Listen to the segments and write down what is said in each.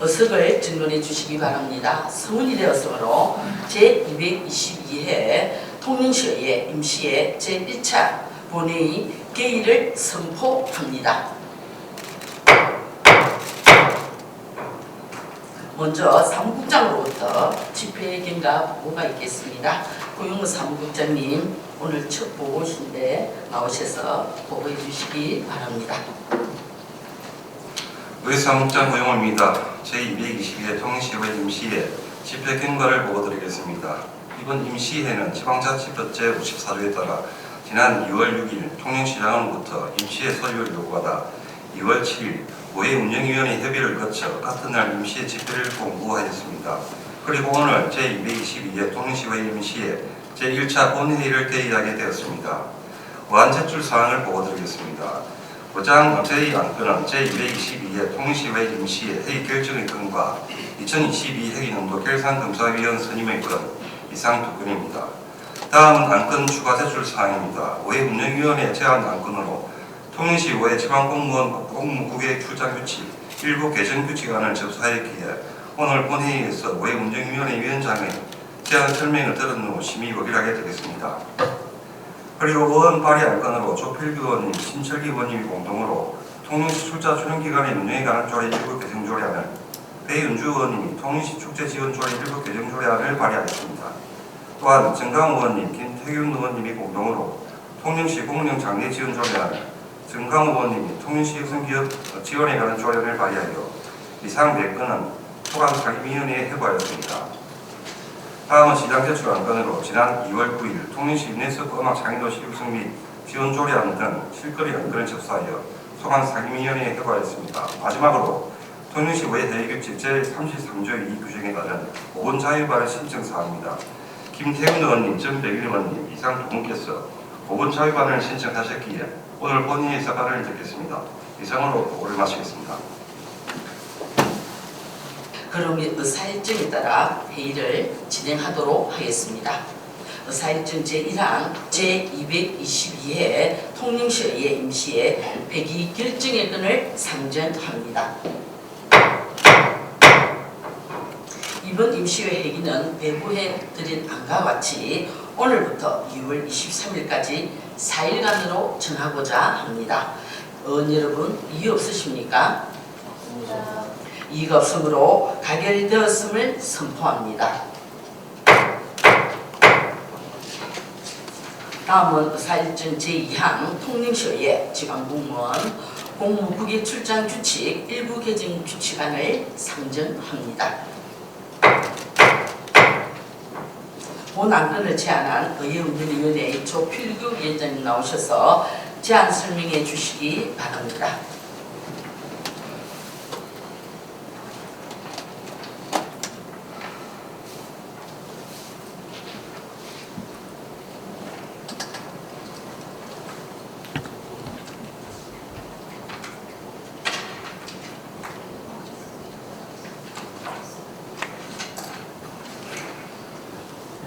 의석을 증론해 주시기 바랍니다. 성은이 되었으므로 제222회 통영시의회 임시회 제1차 본회의 개의를 선포합니다. 먼저 사무국장으로부터 집회견과 보고가 있겠습니다. 고용호 사무국장님, 오늘 첫 보고신데 나오셔서 보고해 주시기 바랍니다. 의사무국장 고용호입니다. 제222회 통영시의회 임시회 집회 경과를 보고드리겠습니다. 이번 임시회는 지방자치법제 54조에 따라 지난 2월 6일 통영시장으로부터 임시회 소집을 요구하다 2월 7일 의회 운영위원회 협의를 거쳐 같은 날 임시회 집회를 공고하였습니다. 그리고 오늘 제222회 통영시의회 임시회 제1차 본회의를 개의하게 되었습니다. 원안 제출 사항을 보고드리겠습니다. 보장 제2안건은 제222회 통영시의회 임시회 회의 결정의 건과 2022 회의년도 결산검사위원 선임의 건 이상 두 건입니다. 다음은 안건 추가 제출 사항입니다. 의회 운영위원회 제안 안건으로 통영시의회 지방공무원 공무국외 출장 규칙 일부 개정 규칙안을 접수하였기에 오늘 본회의에서 의회 운영위원회 위원장의 제안 설명을 들은 후 심의 의결하게 되겠습니다. 그리고 의원 발의 안건으로 조필규 의원님, 신철기 의원님이 공동으로 통영시 출자 촬영기관의 운영에 관한 조례 일부 개정 조례안을 배윤주 의원님이 통영시 축제 지원 조례 일부 개정 조례안을 발의하였습니다. 또한 정강 의원님, 김태균 의원님이 공동으로 통영시 공무원 장려 지원 조례안을 정강 의원님이 통영시 여성기업 지원에 관한 조례안을 발의하여 이상 4건은 소관 상임위원회에 회부하였습니다. 다음은 시장 제출 안건으로 지난 2월 9일 통영시 유네스코 음악 창의도시 육성 및 지원 조례안 등 실거래 안건을 접수하여 소관 상임위원회에 회부하였습니다. 마지막으로 통영시 의회 회의규칙 제33조 2 규정에 따른 보건 자유발의 신청 사항입니다. 김태훈 의원님, 전백일 의원님 이상 두 분께서 보건 자유반을 신청하셨기에 오늘 본회의에서 발언을 듣겠습니다. 이상으로 보고를 마치겠습니다. 그럼 의사일정에 따라 회의를 진행하도록 하겠습니다. 의사일정 제1항 제222회 통영시의회 임시회 회기 결정의 건을 상정합니다. 이번 임시회 회기는 배부해드린 안과 같이 오늘부터 2월 23일까지 4일간으로 정하고자 합니다. 의원 여러분, 이의 없으십니까? 이의가 없으므로 가결되었음을 선포합니다. 다음은 의사일정 제2항 통영시의회 지방공무원 공무국외 출장 규칙 일부 개정 규칙안을 상정합니다. 본 안건을 제안한 의회운영위원회의 조필규 위원장님 나오셔서 제안 설명해 주시기 바랍니다.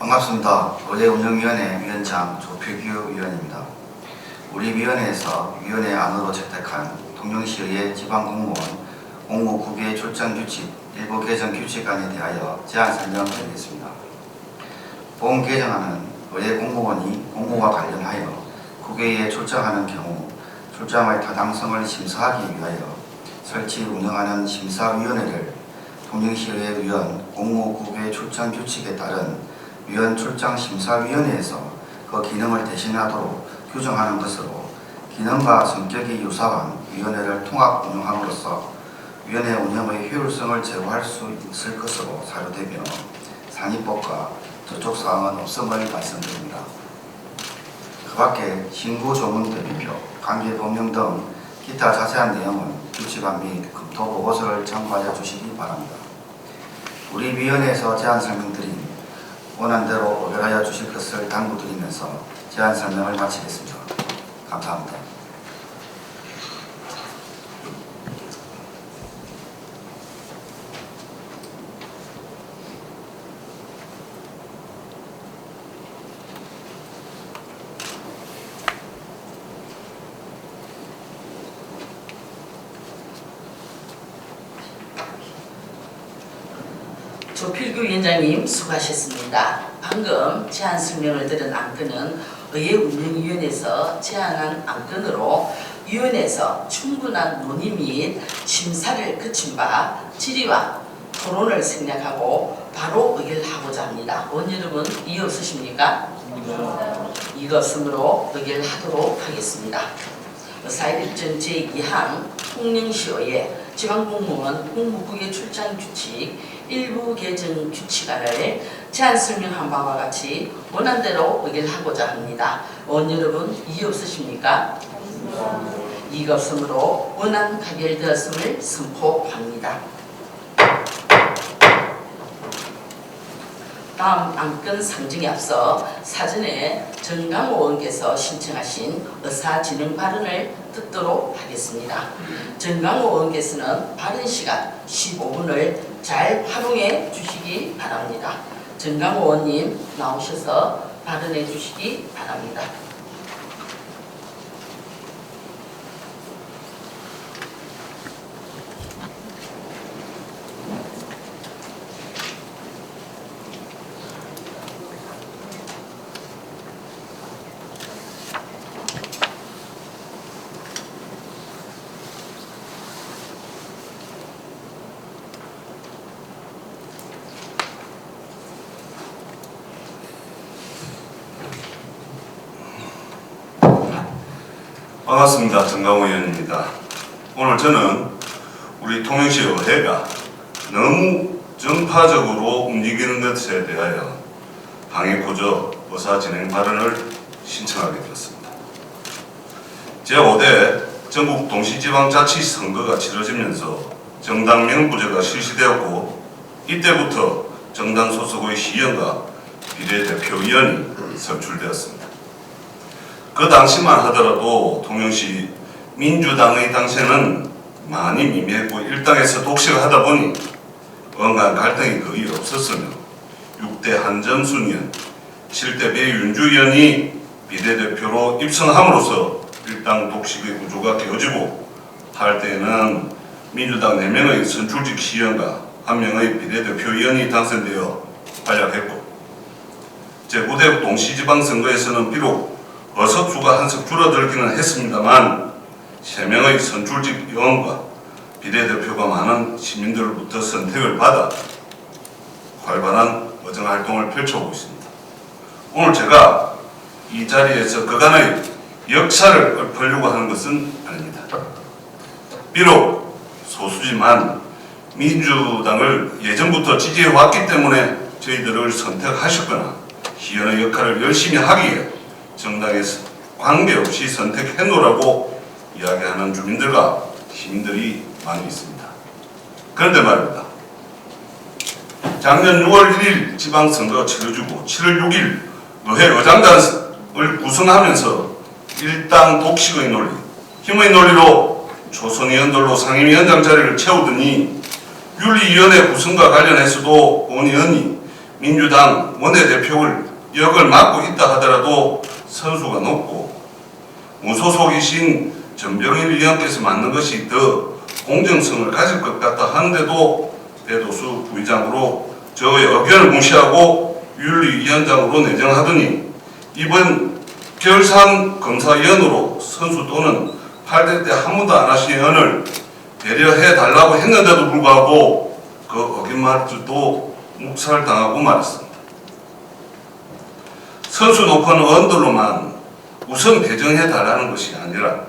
반갑습니다. 의회운영위원회 위원장 조필규 위원입니다. 우리 위원회에서 위원회 안으로 채택한 통영시의회 지방공무원 공무국외 출장 규칙 일부 개정 규칙안에 대하여 제안 설명드리겠습니다. 본 개정안은 의회 공무원이 공무와 관련하여 국외에 출장하는 경우 출장의 타당성을 심사하기 위하여 설치 운영하는 심사위원회를 통영시의회 위원 공무국외 출장 규칙에 따른 위원 출장 심사위원회에서 그 기능을 대신하도록 규정하는 것으로 기능과 성격이 유사한 위원회를 통합 운영함으로써 위원회 운영의 효율성을 제고할 수 있을 것으로 사료되며 산입법과 저촉 사항은 없음을 말씀드립니다. 그 밖에 신고 조문 대비표, 관계 법령 등 기타 자세한 내용은 규칙안 및 검토 보고서를 참고하여 주시기 바랍니다. 우리 위원회에서 제안 설명드린 원안대로 의결하여 주실 것을 당부드리면서 제안 설명을 마치겠습니다. 감사합니다. 조필규 위원장님 수고하셨습니다. 방금 제안 설명을 들은 안건은 의회운영위원회에서 제안한 안건으로 위원회에서 충분한 논의 및 심사를 거친 바 질의와 토론을 생략하고 바로 의결하고자 합니다. 의원 여러분 이의 없으십니까? 이의 없으므로 의결하도록 하겠습니다. 사회립전 제2항 통영시의회 지방공무원 공무국의 출장 규칙 일부 개정 규칙안을 제안 설명한 바와 같이 원안대로 의결하고자 합니다. 의원 여러분 이의 없으십니까? 이의 없으므로 원안 가결되었음을 선포합니다. 다음 안건 상정에 앞서 사전에 정강호 의원께서 신청하신 의사진행 발언을 듣도록 하겠습니다. 정강호 의원께서는 발언 시간 15분을 잘 활용해 주시기 바랍니다. 정강호 의원님 나오셔서 발언해 주시기 바랍니다. 반갑습니다. 정강호 의원입니다. 오늘 저는 우리 통영시 의회가 너무 정파적으로 움직이는 것에 대하여 항의구조 의사진행 발언을 신청하게 되었습니다. 제5대 전국 동시지방자치선거가 치러지면서 정당 명부제가 실시되었고 이때부터 정당 소속의 시의원과 비례대표위원이 선출되었습니다. 그 당시만 하더라도 통영시 민주당의 당시에는 많이 미미했고 일당에서 독식을 하다 보니 언간 갈등이 거의 없었으며 6대 한점순 의원, 7대 배윤주 의원이 비례대표로 입성함으로써 일당 독식의 구조가 깨어지고 8대에는 민주당 4명의 선출직 시의원과 1명의 비례대표 의원이 당선되어 활약했고 제9대 동시지방선거에서는 비록 의석수가 한석 줄어들기는 했습니다만 3명의 선출직 의원과 비례대표가 많은 시민들로부터 선택을 받아 활발한 의정활동을 펼쳐오고 있습니다. 오늘 제가 이 자리에서 그간의 역사를 읊으려고 하는 것은 아닙니다. 비록 소수지만 민주당을 예전부터 지지해왔기 때문에 저희들을 선택하셨거나 시의원의 역할을 열심히 하기에 정당에서 관계없이 선택해놓으라고 이야기하는 주민들과 시민들이 많이 있습니다. 그런데 말입니다. 작년 6월 1일 지방선거가 치러지고 7월 6일 의회 의장단을 구성하면서 일당 독식의 논리, 힘의 논리로 초선 의원들로 상임위원장 자리를 채우더니 윤리위원회 구성과 관련해서도 온 의원이 민주당 원내대표 역을 맡고 있다 하더라도 선수가 높고 무소속이신 전병일 의원께서 맡는 것이 더 공정성을 가질 것 같다 하는데도 대도수 부의장으로 저의 의견을 무시하고 윤리위원장으로 내정하더니 이번 결산 검사위원으로 선수 또는 8대 때 한 번도 안 하신 의원을 배려해달라고 했는데도 불구하고 그 어깃말도 묵살당하고 말았습니다. 선수 높은 의원들로만 우선 배정해달라는 것이 아니라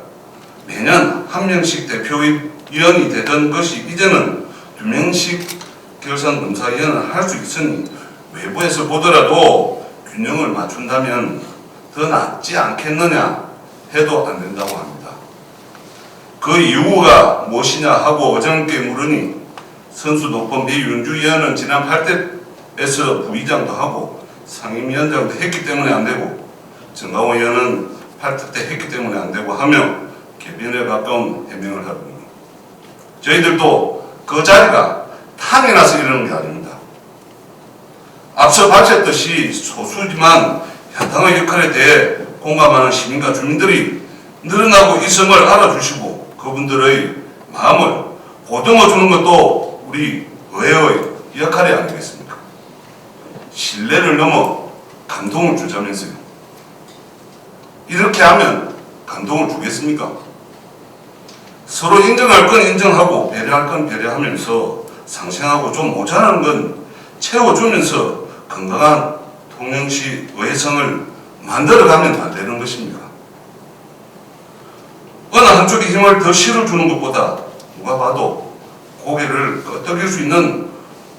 매년 한 명씩 대표위원이 되던 것이 이제는 2명씩 결산검사위원을 할 수 있으니 외부에서 보더라도 균형을 맞춘다면 더 낫지 않겠느냐 해도 안 된다고 합니다. 그 이유가 무엇이냐 하고 어저께 물으니 선수 높은 배윤주 의원은 지난 8대에서 부의장도 하고 상임위원장도 했기 때문에 안 되고 정강호 의원은 8대 때 했기 때문에 안 되고 하며 개변에 가까운 해명을 하더군요. 저희들도 그 자리가 탕이 나서 이러는 게 아닙니다. 앞서 밝혔듯이 소수지만 야당의 역할에 대해 공감하는 시민과 주민들이 늘어나고 있음을 알아주시고 그분들의 마음을 보듬어 주는 것도 우리 의회의 역할이 아니겠습니까? 신뢰를 넘어 감동을 주자면서요. 이렇게 하면 감동을 주겠습니까? 서로 인정할 건 인정하고 배려할 건 배려하면서 상생하고 좀 모자라는 건 채워주면서 건강한 통영시 의회성을 만들어가면 안 되는 것입니다. 어느 한쪽에 힘을 더 실어주는 것보다 누가 봐도 고개를 끄덕일 수 있는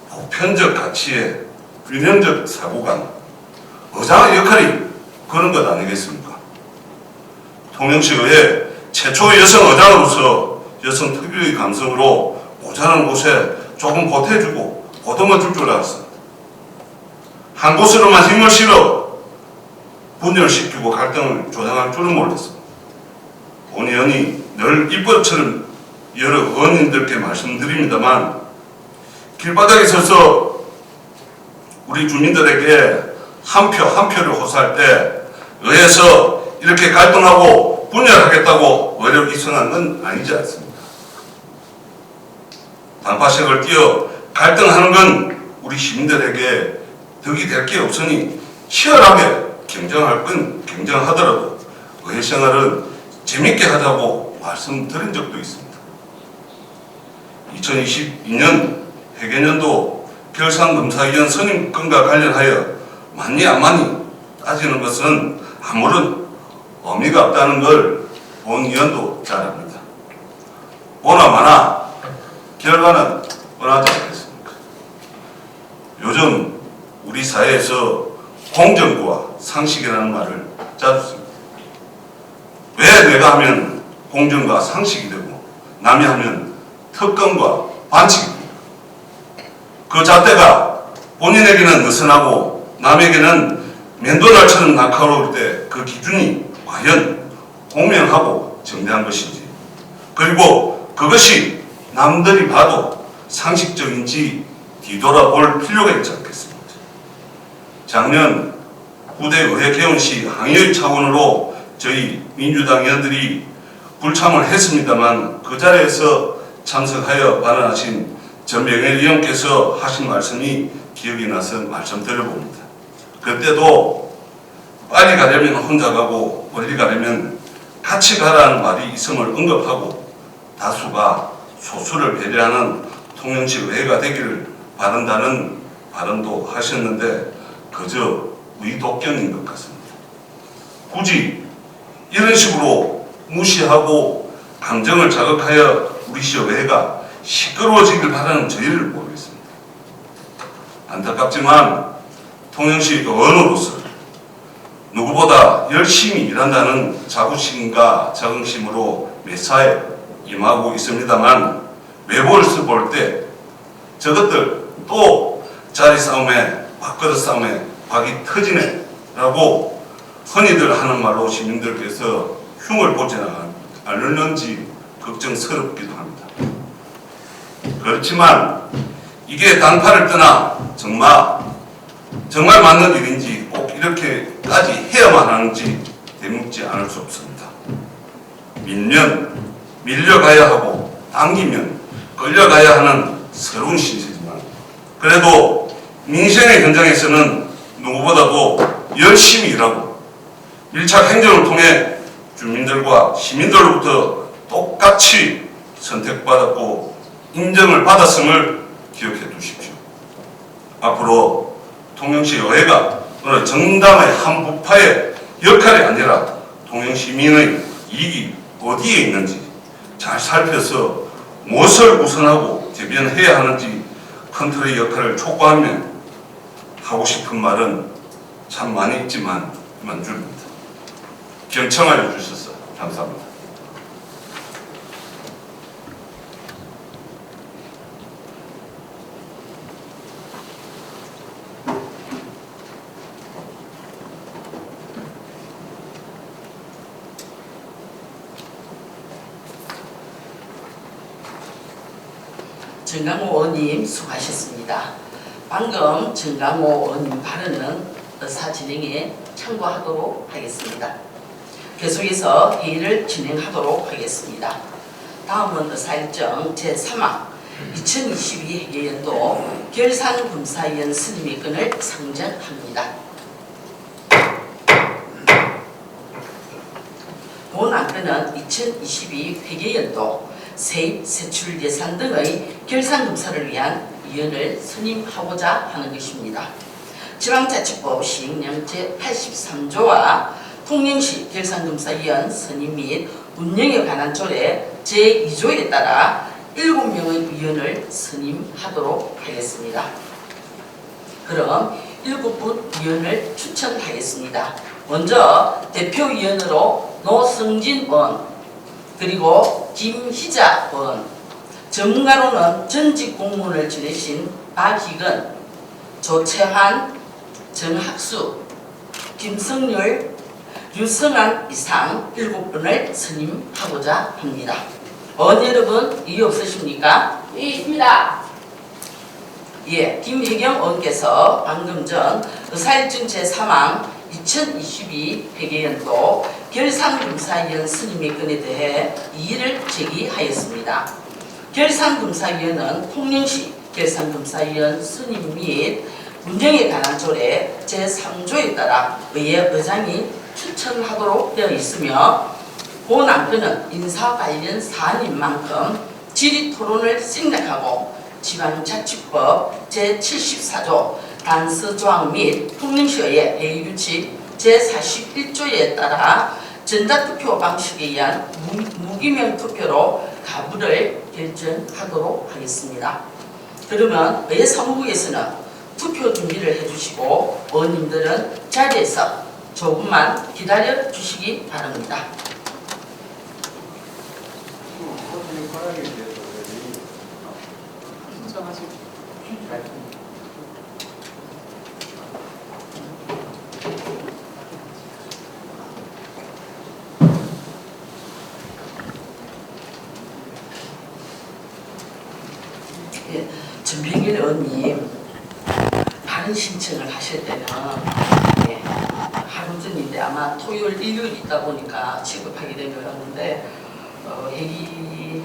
보편적 가치의 균형적 사고관, 의장의 역할이 그런 것 아니겠습니까? 통영시 의회 최초의 여성 의장으로서 여성 특유의 감성으로 모자란 곳에 조금 보태주고 보듬어줄 줄 알았습니다. 한 곳으로만 힘을 실어 분열시키고 갈등을 조장할 줄은 몰랐습니다. 본 의원이 늘 입버릇처럼 여러 의원님들께 말씀드립니다만 길바닥에 서서 우리 주민들에게 한 표 한 표를 호소할 때 의회에서 이렇게 갈등하고 분열하겠다고 의뢰를 이선한 건 아니지 않습니까? 단파색을 띄어 갈등하는 건 우리 시민들에게 덕이 될 게 없으니 치열하게 경쟁할 건 경쟁하더라도 의회 생활은 재밌게 하자고 말씀드린 적도 있습니다. 2022년 회계년도 결산검사위원 선임권과 관련하여 맞니 안 맞니 따지는 것은 아무런 의미가 없다는 걸 본 의원도 잘 압니다. 보나 마나 결과는 뻔하지 않겠습니까? 요즘 우리 사회에서 공정과 상식이라는 말을 자주 씁니다. 왜 내가 하면 공정과 상식이 되고 남이 하면 특권과 반칙이 됩니다. 그 잣대가 본인에게는 느슨하고 남에게는 맨도날처럼 날카로울 때 그 기준이 과연 공명하고 정대한 것인지, 그리고 그것이 남들이 봐도 상식적인지 뒤돌아볼 필요가 있지 않겠습니까? 작년 후대 의회 개원시 항의의 차원으로 저희 민주당 의원들이 불참을 했습니다만 그 자리에서 참석하여 발언하신 전명일 의원께서 하신 말씀이 기억이 나서 말씀드려봅니다. 그때도 빨리 가려면 혼자 가고 멀리 가려면 같이 가라는 말이 있음을 언급하고 다수가 소수를 배려하는 통영시 의회가 되기를 바란다는 발언도 하셨는데 그저 의독경인 것 같습니다. 굳이 이런 식으로 무시하고 감정을 자극하여 우리 시 의회가 시끄러워지길 바라는 저희를 모르겠습니다. 안타깝지만 통영시 의원으로서 누구보다 열심히 일한다는 자부심과 자긍심으로 매사에 임하고 있습니다만 외부에서 볼 때 저것들 또 자리 싸움에 밥그릇 싸움에 박이 터지네 라고 흔히들 하는 말로 시민들께서 흉을 보지는 않을는지 걱정스럽기도 합니다. 그렇지만 이게 당파를 떠나 정말 맞는 일인지 꼭 이렇게까지 해야만 하는지 되묻지 않을 수 없습니다. 밀면 밀려가야 하고 당기면 끌려가야 하는 새로운 신세지만 그래도 민생의 현장에서는 누구보다도 열심히 일하고 밀착 행정을 통해 주민들과 시민들로부터 똑같이 선택받았고 인정을 받았음을 기억해 두십시오. 앞으로 통영시 의회가 어느 정당의 한 부파의 역할이 아니라 통영시민의 이익이 어디에 있는지 잘 살펴서 무엇을 우선하고 대변해야 하는지 큰 틀의 역할을 촉구하며 하고 싶은 말은 참 많이 있지만 그만 줍니다. 경청하여 주셔서 감사합니다. 정강호 의원님 수고하셨습니다. 방금 정강호 의원님 발언은 의사 진행에 참고하도록 하겠습니다. 계속해서 회의를 진행하도록 하겠습니다. 다음은 의사 일정 제3항 2022 회계연도 결산검사위원 선임의 건을 상정합니다. 본 안건은 2022 회계연도 세입, 세출 예산 등의 결산검사를 위한 위원을 선임하고자 하는 것입니다. 지방자치법 시행령 제83조와 통영시 결산검사위원 선임 및 운영에 관한 조례 제2조에 따라 7명의 위원을 선임하도록 하겠습니다. 그럼 7분 위원을 추천하겠습니다. 먼저 대표위원으로 노승진 의원, 그리고 김희자 의원, 전문가로는 전직 공무원을 지내신 박희근, 조채환, 정학수, 김성열, 류성한 이상 7분을 선임하고자 합니다. 의원 여러분, 이의 없으십니까? 네, 있습니다. 예, 김혜경 의원께서 방금 전 의사일정 제3항 2022 회계연도 결산검사위원 선임의 건에 대해 이의를 제기하였습니다. 결산검사위원은 통영시 결산검사위원 선임 및 운영에 관한 조례 제3조에 따라 의회 의장이 추천하도록 되어 있으며 본 안건은 인사 관련 사안인 만큼 질의 토론을 생략하고 지방자치법 제74조 단서조항 및 통영시의 회의규칙 제41조에 따라 전자투표 방식에 의한 무기명 투표로 가부를 결정하도록 하겠습니다. 그러면 의회 사무국에서는 투표 준비를 해주시고 의원님들은 자리에서 조금만 기다려 주시기 바랍니다. 예, 전병일 의원님 다른 신청을 하실 때는 예, 하루 전인데 아마 토요일, 일요일 있다 보니까 취급하게 된 것 같는데 회의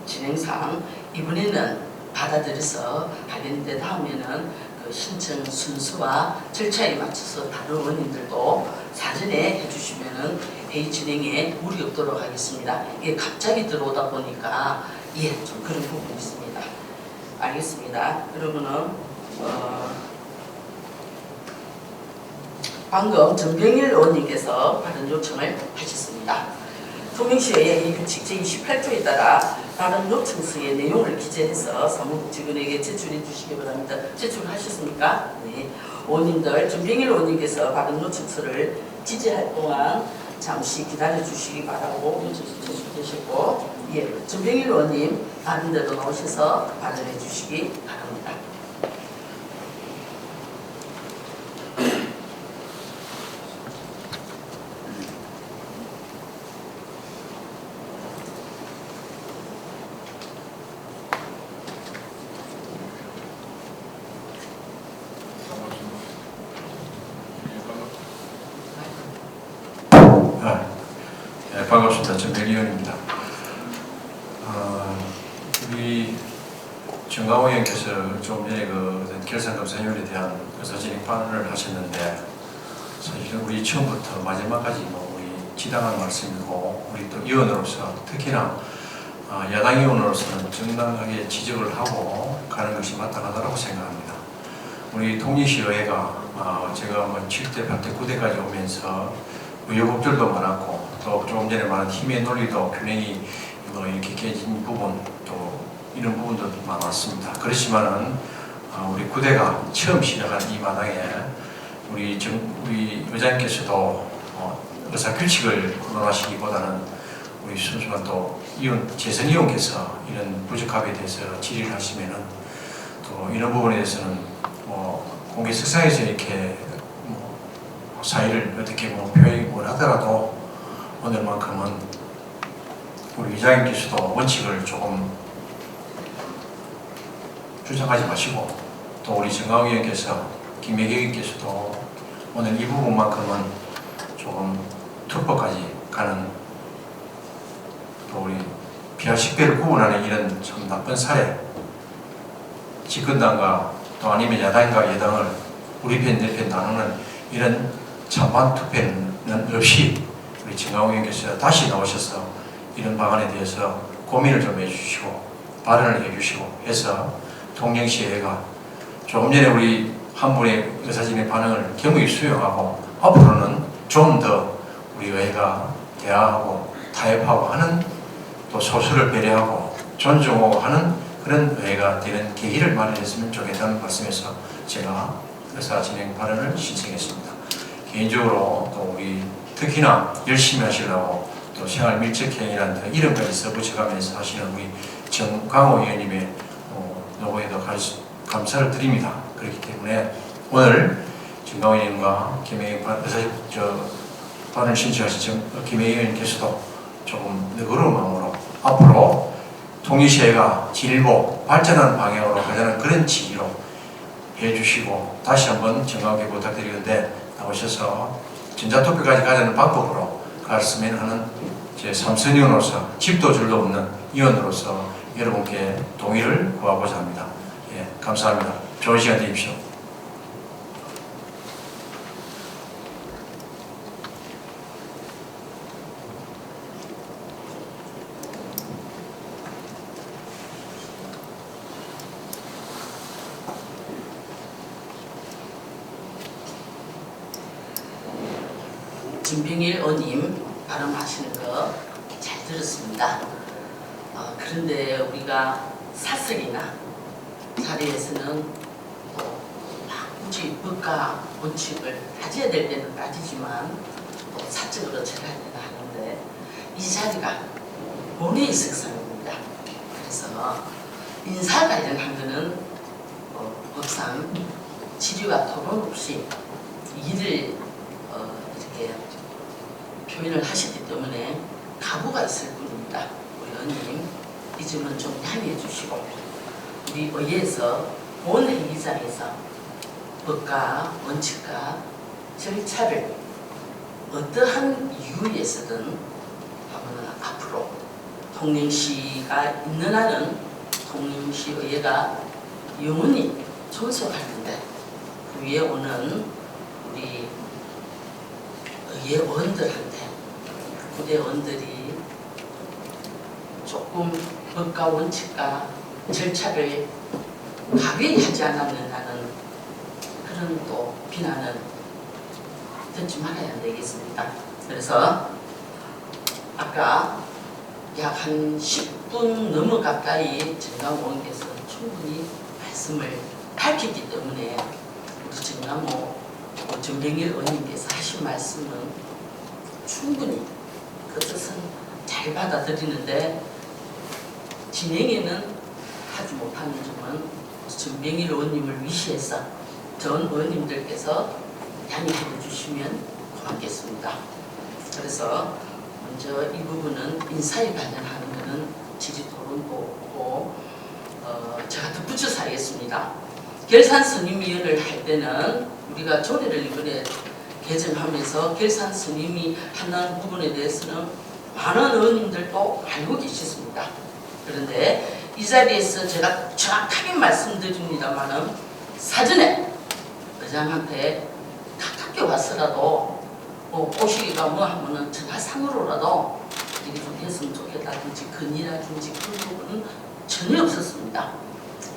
진행상 이번에는 받아들여서 하겠는데 다음에는 그 신청 순서와 절차에 맞춰서 다른 의원님들도 사전에 해주시면은 회의 진행에 무리 없도록 하겠습니다. 이게 갑자기 들어오다 보니까 예, 좀 그런 부분이 있습니다. 알겠습니다. 그러면은 방금 전병일 의원님께서 발언 요청을 하셨습니다. 통영시의 이 규칙 제28조에 따라 발언 요청서의 내용을 기재해서 사무국 직원에게 제출해 주시기 바랍니다. 제출하셨습니까? 네. 의원님들, 전병일 의원님께서 발언 요청서를 기재할 동안 잠시 기다려 주시기 바라고 제출되셨고, 예, 전병일 의원님 다른 데도 나오셔서 발언해 주시기 바랍니다. 네, 반갑습니다. 전병일 의원입니다. 우리 정강호 의원께서 좀 전에 그 결산검사위원에 대한 의사진행 발언을 하셨는데 사실은 우리 처음부터 마지막까지 우리 지당한 말씀이고 우리 또 의원으로서 특히나 야당 의원으로서는 정당하게 지적을 하고 가는 것이 마땅하다고 생각합니다. 우리 통영시의회가 제가 7대, 8대, 9대까지 오면서 의혹들도 많았고 또 조금 전에 말한 힘의 논리도 균형이 이렇게 깨진 부분 또 이런 부분도 많았습니다. 그렇지만은 우리 9대가 처음 시작한 이 마당에 우리 의장님께서도 의사규칙을 논하시기보다는 우리 순수한 또 재선 의원께서 이런 부적합에 대해서 질의를 하시면은 또 이런 부분에 대해서는 공개석상에서 이렇게 사의를 어떻게 표현을 하더라도 오늘만큼은 우리 의장님께서도 원칙을 조금 주장하지 마시고 또 우리 정강호 의원께서 김혜경 의원께서도 오늘 이 부분만큼은 조금 투표까지 가는 또 우리 비하식배를 구분하는 이런 참 나쁜 사례 집권당과 또 아니면 야당과 여당을 우리 편, 내 편 나누는 이런 찬반 투표는 없이 우리 정강호 의원께서 다시 나오셔서 이런 방안에 대해서 고민을 좀 해주시고 발언을 해주시고 해서 통영시의회가 조금 전에 우리 한 분의 의사진의 반응을 겸허히 수용하고 앞으로는 좀 더 우리 의회가 대화하고 타협하고 하는 또 소수를 배려하고 존중하고 하는 그런 의회가 되는 계기를 마련했으면 좋겠다는 말씀에서 제가 의사 진행 발언을 신청했습니다. 개인적으로 또 우리 특히나 열심히 하시려고 또 생활 밀접행위라는 이름까지 써붙여가면서 하시는 우리 정강호 의원님의 노고에도 감사를 드립니다. 그렇기 때문에 오늘 정강호 의원님과 김혜영 발언 신청하신 김혜영 의원께서도 조금 너그러운 마음으로 앞으로 통일시회가 진보 발전하는 방향으로 가자는 그런 지지로 해주시고 다시 한번 정강하게 부탁드리는데 나오셔서 전자투표까지 가자는 방법으로 갔으면 하는 제 삼선 의원으로서 집도 줄도 없는 의원으로서 여러분께 동의를 구하고자 합니다. 예, 감사합니다. 좋은 시간 되십시오. 김병일 의원님 발언하시는 거 잘 들었습니다. 그런데 우리가 사석이나 자리에서는 또 굳이 법과 원칙을 따져야 될 때는 따지지만 또 사적으로 전할 때는 하는데 이 자리가 본회의 석상입니다. 그래서 인사 관련한 거는 법상 질의와 토론 없이 일을 이렇게 표현을 하셨기 때문에 가부가 있을 뿐입니다. 우리 의원님 이 점은 좀 양해해 주시고 우리 의회에서 본 회의장에서 법과 원칙과 절차를 어떠한 이유에서든 하면 앞으로 통영시가 있는 한은 통영시 의회가 영원히 존속하는데 그 위에 오는 우리 의회 의원들한테 부대원들이 조금 법과 원칙과 절차를 가벼이 하지 않았는다는 그런 또 비난은 듣지 말아야 되겠습니다. 그래서 아까 약 한 10분 넘어 가까이 정강호 의원께서 충분히 말씀을 밝혔기 때문에 우리 정강호 정병일 의원님께서 하신 말씀은 충분히 그 뜻은 잘 받아들이는데 진행에는 하지 못하는 점은 정병일 의원님을 위시해서 전 의원님들께서 양해해 주시면 고맙겠습니다. 그래서 먼저 이 부분은 인사에 관련하는 것은 지지토론도 없고 제가 덧붙여서 하겠습니다. 결산선임위원회를 할 때는 우리가 조례를 이번에 개정하면서 결산선임위 하는 부분에 대해서는 많은 의원님들도 알고 계셨습니다. 그런데 이 자리에서 제가 정확하게 말씀드립니다만은 사전에 의장한테 가깝게 왔으라도 오시기가 뭐 하면은 전화상으로라도 이게 좀 했으면 좋겠다든지 건의라든지 그런 부분은 전혀 없었습니다.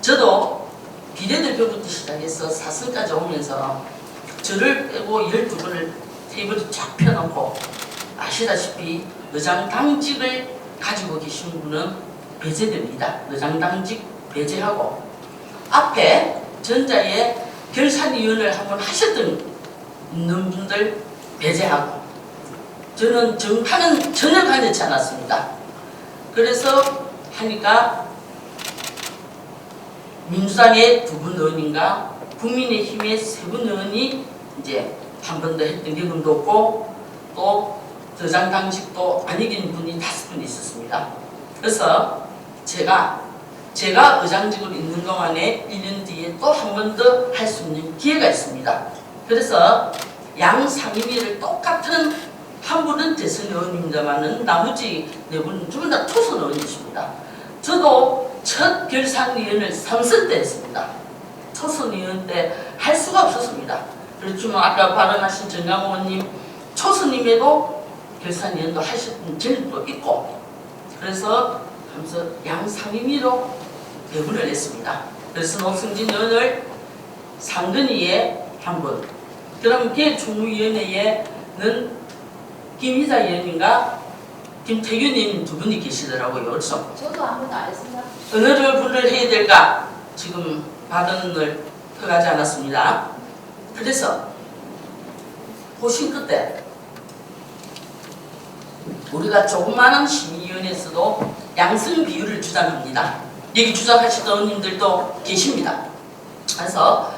저도 비례대표부터 시작해서 사선까지 오면서 저를 빼고 12분을 테이블에 쫙 펴놓고 아시다시피 의장당직을 가지고 계신 분은 배제됩니다. 의장당직 배제하고 앞에 전자에 결산위원을 한번 하셨던 있는 분들 배제하고 저는 정파는 전혀 가졌지 않았습니다. 그래서 하니까 민주당의 2분 의원인가 국민의힘의 3분 의원이 이제 한 번 더 했던 경험도 없고 또 의장당직도 아니긴 분이 5분 있었습니다. 그래서 제가 의장직으로 있는 동안에 1년 뒤에 또 한 번 더 할 수 있는 기회가 있습니다. 그래서 양 상임위를 똑같은 한 분은 대선 의원입니다만은 나머지 4분은 전부 다 초선 의원이십니다. 저도 첫 결산위원을 3선 때 했습니다. 초선 위원 때 할 수가 없었습니다. 그렇지만 아까 발언하신 정강호 의원님 초선임에도 결산위원도 하셨던 적도 있고 그래서 하면서 양상임위로 배분을 했습니다. 그래서 노승진 의원을 상근위에 한 분, 그럼 기획총무위원회에는 김희자 의원님과 김태균 의원님 두 분이 계시더라고요. 그래서 저도 아무도 안 했습니다. 어느 분을 해야 될까 지금 발언을 허가하지 않았습니다. 그래서 보신 끝에 우리가 조그마한 심의위원회에서도 양승 비율을 주장합니다. 여기 주장하시던 의원님들도 계십니다. 그래서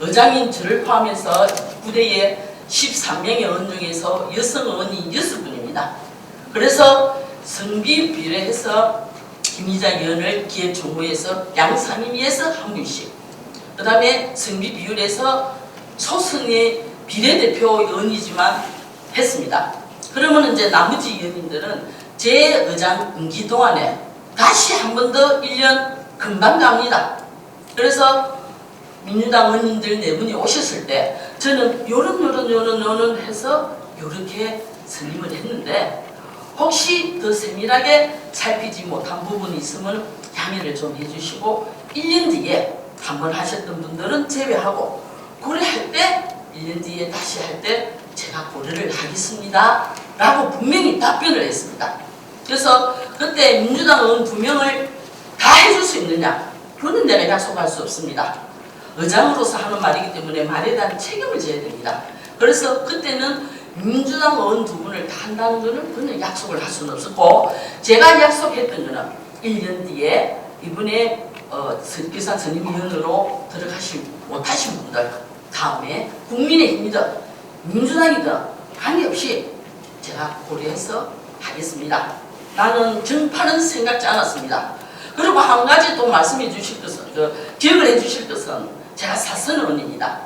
의장인 저를 포함해서 부대에 13명의 의원 중에서 여성 의원이 6분입니다. 그래서 성비 비례해서 김희자 의원을 기획총무에서 양상임위에서 한 분씩, 그 다음에 성비 비율에서 초선의 비례대표 의원이지만 했습니다. 그러면 이제 나머지 의원님들은 제 의장 임기 동안에 다시 한 번 더 1년 금방 갑니다. 그래서 민주당 의원님들 4분이 오셨을 때 저는 요런 해서 요렇게 선임을 했는데 혹시 더 세밀하게 살피지 못한 부분이 있으면 양해를 좀 해주시고 1년 뒤에 한 번 하셨던 분들은 제외하고 고려할 때 1년 뒤에 다시 할 때 제가 고려를 하겠습니다 라고 분명히 답변을 했습니다. 그래서 그때 민주당 의원 2명을 다 해줄 수 있느냐, 그거는 내가 약속할 수 없습니다. 의장으로서 하는 말이기 때문에 말에 대한 책임을 져야 됩니다. 그래서 그때는 민주당 의원 2분을 다 한다는 것은 그는 약속을 할 수는 없었고, 제가 약속했던 것은 1년 뒤에 이번에 결산 선임위원으로 들어가시 못하신 분들 다음에 국민의힘이든 민주당이든 관계없이 제가 고려해서 하겠습니다. 나는 정파는 생각지 않았습니다. 그리고 한 가지 또 말씀해 주실 것은, 기억을 해 주실 것은 제가 사선 의원입니다.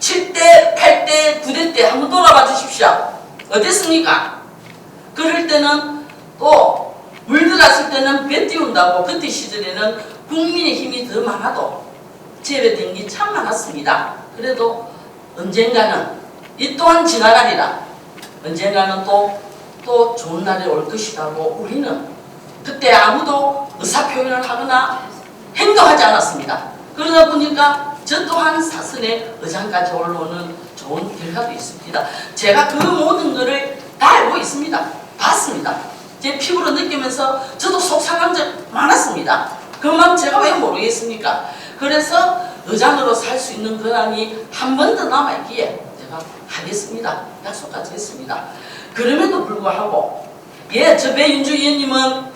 7대, 8대, 9대 때 한번 돌아봐 주십시오. 어땠습니까? 그럴 때는 또 물들었을 때는 배 띄운다고 그때 시절에는 국민의힘이 더 많아도 제외된 게 참 많았습니다. 그래도 언젠가는 이 또한 지나가리라. 언젠가는 또 좋은 날이 올 것이라고 우리는 그때 아무도 의사표현을 하거나 행동하지 않았습니다. 그러다 보니까 저 또한 사선의 의장까지 올라오는 좋은 결과도 있습니다. 제가 그 모든 것을 다 알고 있습니다. 봤습니다. 제 피부로 느끼면서 저도 속상한 적 많았습니다. 그만 제가 왜 모르겠습니까? 그래서 의장으로서 할 수 있는 권한이 한 번 더 남아있기에 제가 하겠습니다. 약속까지 했습니다. 그럼에도 불구하고 저 배윤주 의원님은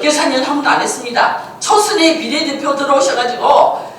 결산위원 한 번도 안 했습니다. 초선의 비례대표 들어오셔가지고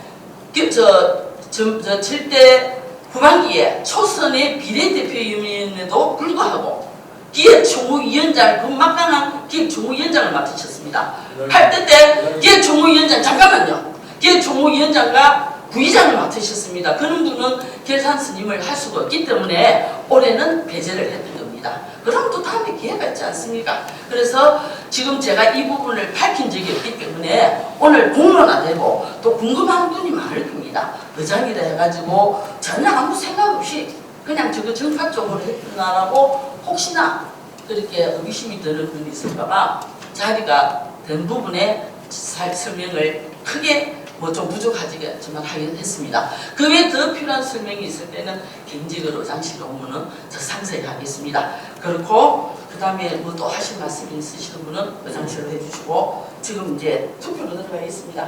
7대 후반기에 초선의 비례대표임에도 불구하고 기획총무위원장을 그 막강한 기획총무위원장을 맡으셨습니다. 8대 때 기획총무위원장 잠깐만요. 기획총무위원장과 부의장을 맡으셨습니다. 그런 분은 결산 스님을 할 수가 없기 때문에 올해는 배제를 했던 겁니다. 그럼 또 다음에 기회가 있지 않습니까? 그래서 지금 제가 이 부분을 밝힌 적이 없기 때문에 오늘 공론화되고 또 궁금한 분이 많을 겁니다. 의장이라 해가지고 전혀 아무 생각 없이 그냥 저거 정파 쪽으로 했구나라고 혹시나 그렇게 의심이 드는 분이 있을까봐 자리가 된 부분에 설명을 크게 좀 부족하지만 하긴 했습니다. 그 외에 더 필요한 설명이 있을 때는 경직으로 의장실로 오면은 더 상세히 하겠습니다. 그렇고 그 다음에 뭐 또 하실 말씀이 있으시는 분은 의장실로 해주시고 지금 이제 투표로 들어가겠습니다.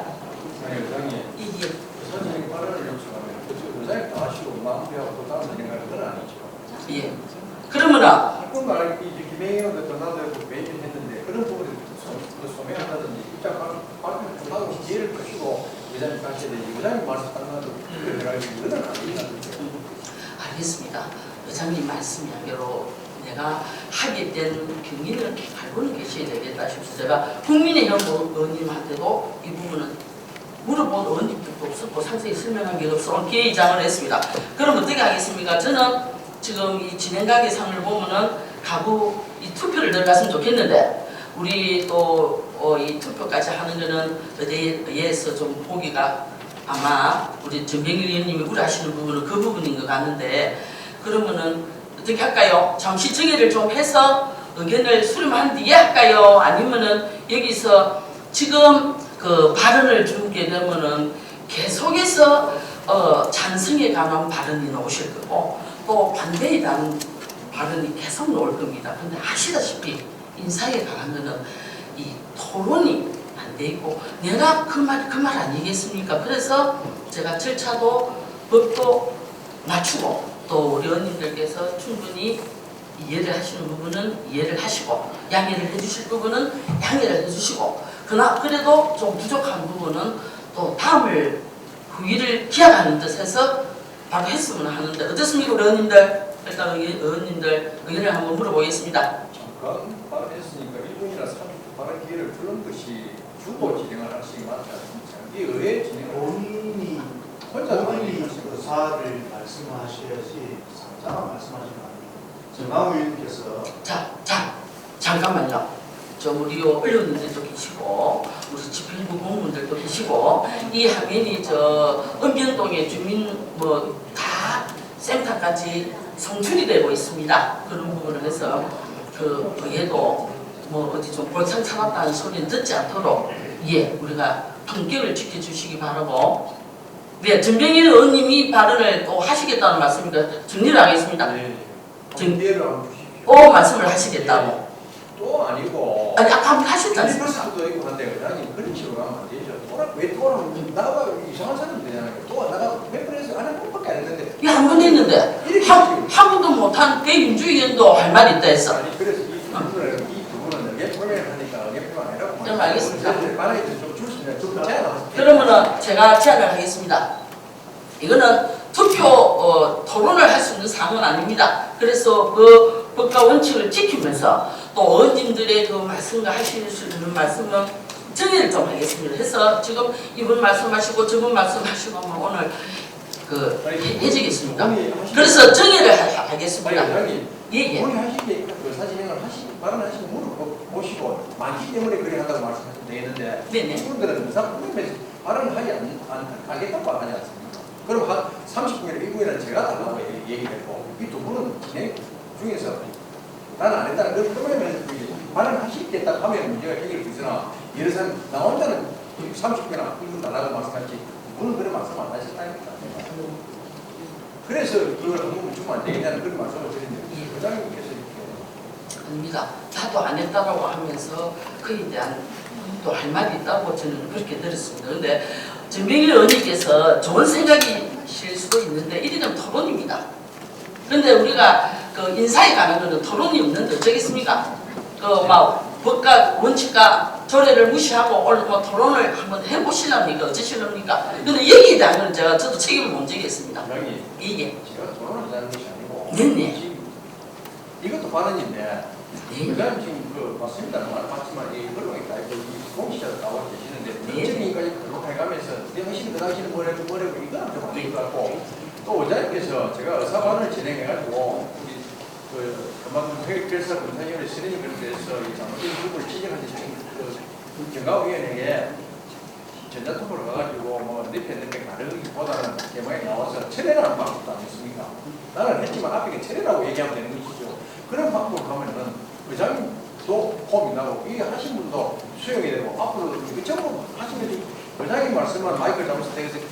아니 의장님, 이게 선생님 발언을 요청하면 그쪽 의장이 다 하시고 마음대하고 또 다른 생각을 그건 아니죠. 예. 그러면은 할건 말하기 김혜영도 나도 매일 했는데 그런 부분에 소명한다든지 입장 발표를 하고 기회를 주시고 의장님 가셔야 되지 의장님 말씀하는 것도 그건 아니라는 거죠. 알겠습니다. 의장님 말씀이야기로 내가 하게 된 경위를 알고는 계셔야 되겠다 싶어서 제가 국민의힘 의원님한테도 이 부분은 물어본 의원님들도 없었고 상세히 설명한 게 없어 오늘 기회의장을 했습니다. 그럼 어떻게 하겠습니까? 저는 지금 이 진행관계상을 보면은 가부 이 투표를 들어갔으면 좋겠는데 우리 또 이 투표까지 하는 거는 어디에 의해서 좀 보기가 아마 우리 전병일 의원님이 우려하시는 부분은 그 부분인 것 같는데 그러면은 어떻게 할까요? 잠시 정의를 좀 해서 의견을 수렴한 뒤에 할까요? 아니면은 여기서 지금 그 발언을 주게 되면은 계속해서 찬성에 관한 발언이 나오실 거고 또 반대에 대한 발언이 계속 나올 겁니다. 근데 아시다시피 인사에 관한 거는 이 토론이 안 돼 있고 내가 그 말 아니겠습니까? 그래서 제가 절차도 법도 맞추고 또 우리 의원님들께서 충분히 이해를 하시는 부분은 이해를 하시고 양해를 해주실 부분은 양해를 해주시고 그러나 그래도 좀 부족한 부분은 또 다음을 후일을 기약하는 뜻에서 바로 했으면 하는데 어떻습니까 우리 의원님들? 일단 의원님들 의견을 한번 물어보겠습니다. 잠깐 발언했으니까 1분이나 30분 발언 기회를 주는 것이 주고 진행을 하시기 맞지 않습니까? 이 의회 진행을 본인이 의사를 말씀하셔야지 상자가 말씀하시면 안 돼요. 정강 의원님께서 잠깐만요. 저 우리 언론인들도 계시고 우리 집행부 공무원들도 계시고 이 화면이 저 은병동의 주민 뭐 다 센터까지 송출이 되고 있습니다. 그런 부분을 해서 그 얘도 뭐 어디 좀 골창 차갑다는 소리는 듣지 않도록 우리가 품격을 지켜주시기 바라고 네 전병일 의원님이 발언을 또 하시겠다는 말씀이니까 정리를 하겠습니다. 기회를 한번 주십시오. 말씀을 하시겠다고. 또 아니고 아니 아까 한번 하셨지 않습니까? 리버스도 있고 한데 회장님 그런 식으로 하면 안 되죠. 왜 또라면 나가 이상한 사람 되잖아요. 또 나가 몇 번에서 안 한 번밖에 안 했는데 한 번 했는데 한 번도 못한 배윤주 의원도 할 말이 있다 했어. 아니 그래서 이 부분은 의견 표명을 하니까 의견 표명 안 해라고 그럼 알겠습니다. 말하기 좀 주시면 좀 제안 그러면은 제가 제안을 하겠습니다. 이거는 투표 토론을 할 수 있는 사항은 아닙니다. 그래서 그 법과 원칙을 지키면서 또 의원님들의 그 말씀과 하실 수 있는 말씀은 정의를 좀 하겠습니다. 해서 지금 이분 말씀하시고 저분 말씀하시고 오늘 그 해지겠습니다. 그래서 정의를 하겠습니다. 회장님 예. 본인 하시기에 그 사진행을 발언하시고 물어보시고 많기 때문에 그래 한다고 말씀하시면 되겠는데 네네. 이분들은 의사분들에서 발언을 하지 않겠다고 하지 않습니까? 그럼 한 30분이나 1분이나 제가 달라고 얘기를 했고 이 두 분은 진행 중에서 나는 안 했다는 그 표명에서 발언하시겠다 하면 문제가 해결되으나 예를 들어서 나 혼자는 30분이나 1분 달라고 말씀하지 그분은 그런 말씀 안 하셨다니까. 그래서 그걸 한번 주면 안 되겠냐는 그런 말씀을 드리는데 회장님께서 이렇게 아닙니다. 나도 안 했다라고 하면서 그에 대한 또 할 말이 있다고 저는 그렇게 들었습니다. 그런데 전병일 의원님께서 좋은 생각이실 수도 있는데 이런 토론입니다. 그런데 우리가 그 인사에 관한 거는 토론이 없는데 어쩌겠습니까? 그 막 법과 원칙과 조례를 무시하고 오늘 뭐 토론을 한번 해보시랍니까? 어쩌시랍니까? 근데 여기에 대한 건 저도 책임을 못 지겠습니다. 회장님 이게 제가 토론을 하자는 것이 아니고 네네. 지금 이것도 발언인데 네. 회장님 지금 그 맞습니다. 맞지만 이 언론에 이 공시자도 나와 계시는데 네. 정책인까지 그렇게 해가면서 내 하시는 그 당시는 뭐라고 이건 좀 아닌 것 같고 또 의장님께서 제가 의사반을 진행해가지고 우리 그 금방 회계결사 검사위원회 선생님을 대해서 이 잘못된 부분을 지적하는 그 경감위원회에 전자투표를 가가지고 뭐 nep에 가르기보다는 개망에 나와서 철회라는 방법도 안 했습니까? 나는 했지만 앞에 철회라고 얘기하면 되는 것이죠. 그런 방법을 하면은 의장님도 폼이 나고 이 하신 분도 수용이 되고 앞으로 이거 전부 하시면 의장님 말씀만 마이크를 잡아서 되겠어요.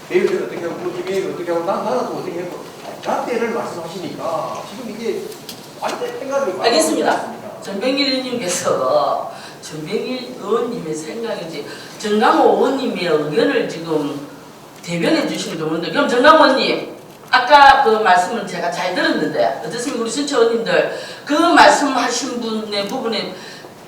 배우들 어떻게 하고 김혜가 어떻게 하고 나는 또 어떻게 하고 자대를 말씀하시니까 지금 이게 완전 생각이 알겠습니다. 전병일 의원님께서 전병일 의원님의 생각인지 정강호 의원님의 의견을 지금 대변해 주시는 경우인데 그럼 정강호 의원님 아까 그 말씀을 제가 잘 들었는데 어떻습니까? 우리 전체 의원님들 그 말씀하신 분의 부분에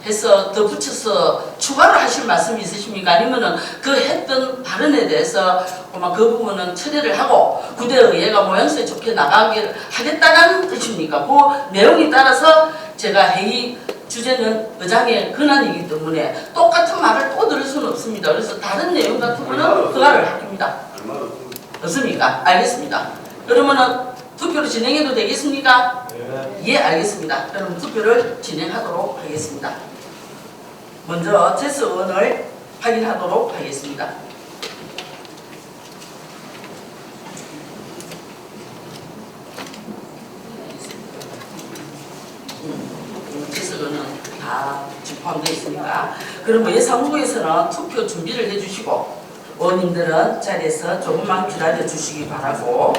해서 더 붙여서 추가로 하실 말씀이 있으십니까? 아니면은 그 했던 발언에 대해서 아마 그 부분은 처리를 하고 구대의회가 모양새 좋게 나가기를 하겠다는 뜻입니까? 그 내용에 따라서 제가 회의 주제는 의장의 권한이기 때문에 똑같은 말을 또 들을 수는 없습니다. 그래서 다른 내용 같은 거는 허가를 합니다. 없습니까? 알겠습니다. 그러면은 투표를 진행해도 되겠습니까? 예, 알겠습니다. 그럼 투표를 진행하도록 하겠습니다. 먼저 제스원을 확인하도록 하겠습니다. 제스원은 다 지금 포함되어 있으니까 그러면 예상후보에서는 투표 준비를 해주시고 원인들은 자리에서 조금만 기다려 주시기 바라고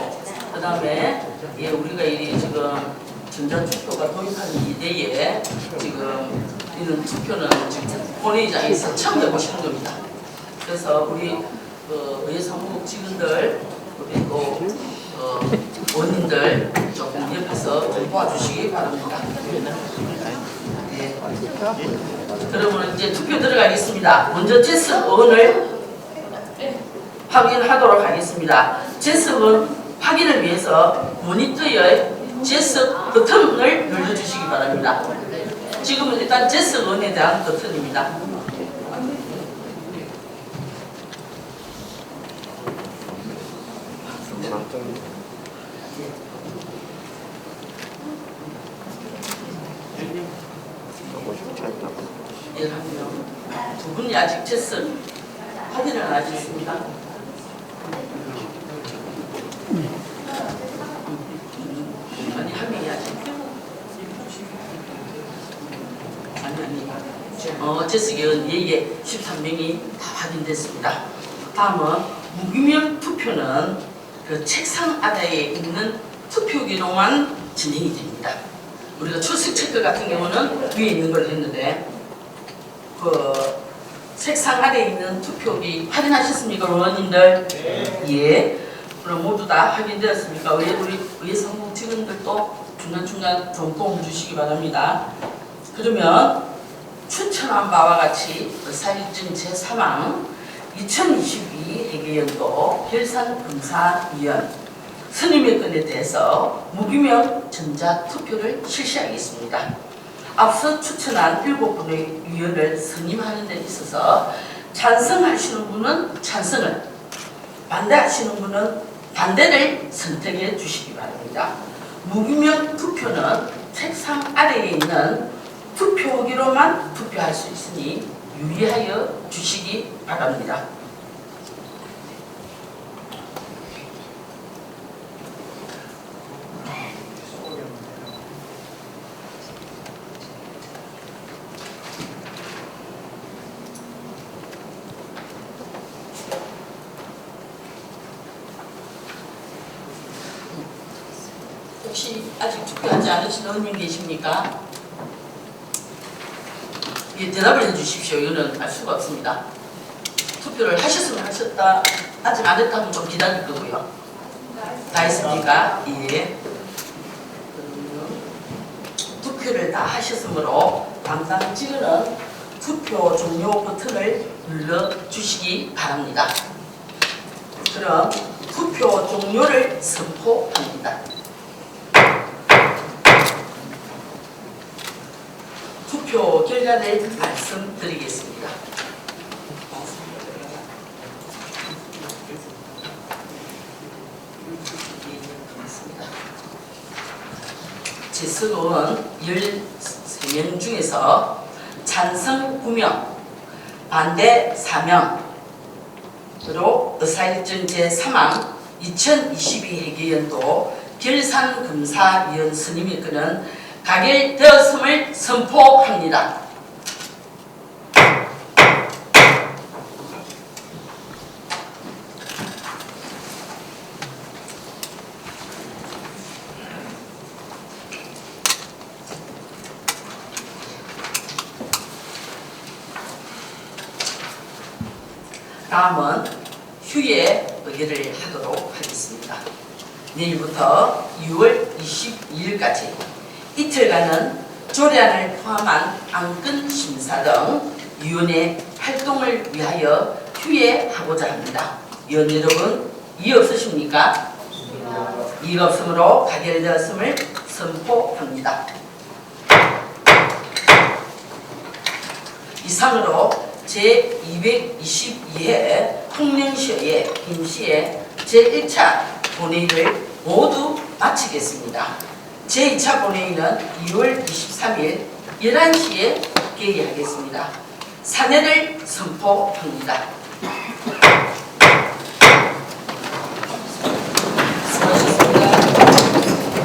그 다음에 우리가 이 지금 전자투표가 도입한 이내에 지금 이런 투표는 지금 본회의장에서 처음 해보시는 겁니다. 그래서 우리 의회사무국 직원들 우리 또 원인들 조금 옆에서 좀 도와주시기 바랍니다. 네. 그러면 이제 투표 들어가겠습니다. 먼저 제스원을 확인하도록 하겠습니다. 제스원 확인을 위해서 모니터의 제스 버튼을 눌러주시기 바랍니다. 지금은 일단 제스원에 대한 버튼입니다. 두 분이 아직 제스 확인을 안 하셨습니다. 아니 한 명이 아직 제스기은 예예 13명이 다 확인됐습니다. 다음은 무기명 투표는 그 책상 아래에 있는 투표기로만 진행이 됩니다. 우리가 출석 체크 같은 경우는 위에 있는 걸 했는데 그 책상 아래에 있는 투표기 확인하셨습니까, 의원님들? 네. 예. 그럼 모두 다 확인되었습니까? 우리 의회사무국 직원들도 중간중간 좀 도움 주시기 바랍니다. 그러면 추천한 바와 같이 사일증 제3항 2022 회계연도 결산검사위원 선임의 건에 대해서 무기명 전자투표를 실시하겠습니다. 앞서 추천한 7분의 위원을 선임하는 데 있어서 찬성하시는 분은 찬성을, 반대하시는 분은 반대를 선택해 주시기 바랍니다. 무기명 투표는 책상 아래에 있는 투표기로만 투표할 수 있으니 유의하여 주시기 바랍니다. 혹시 아직 투표하지 않으신 의원님 계십니까? 예, 대답을 해주십시오. 이거는 알 수가 없습니다. 투표를 하셨으면 하셨다, 아직 안 했다면 좀 기다릴 거고요. 다 했습니까? 예. 투표를 다 하셨으므로 담당 직원은 투표 종료 버튼을 눌러주시기 바랍니다. 그럼 투표 종료를 선포합니다. 투표 결과를 말씀드리겠습니다. 제스의원 13명 중에서 찬성 9명, 반대 4명으로 의사일정 제3항 2022 회계연도 결산검사위원 선임의 건은 가결되었음을 선포합니다. 다음은 휴회 의결을 하도록 하겠습니다. 내일부터 6월 22일까지 이틀간은 조례안을 포함한 안건 심사 등 위원회 활동을 위하여 휴회하고자 합니다. 위원 여러분, 이의 없으십니까? 이의가 없으므로 가결되었음을 선포합니다. 이상으로 제222회 통영시의 임시회 제1차 본회의를 모두 마치겠습니다. 제2차 본회의는 2월 23일 11시에 개의하겠습니다. 사면을 선포합니다.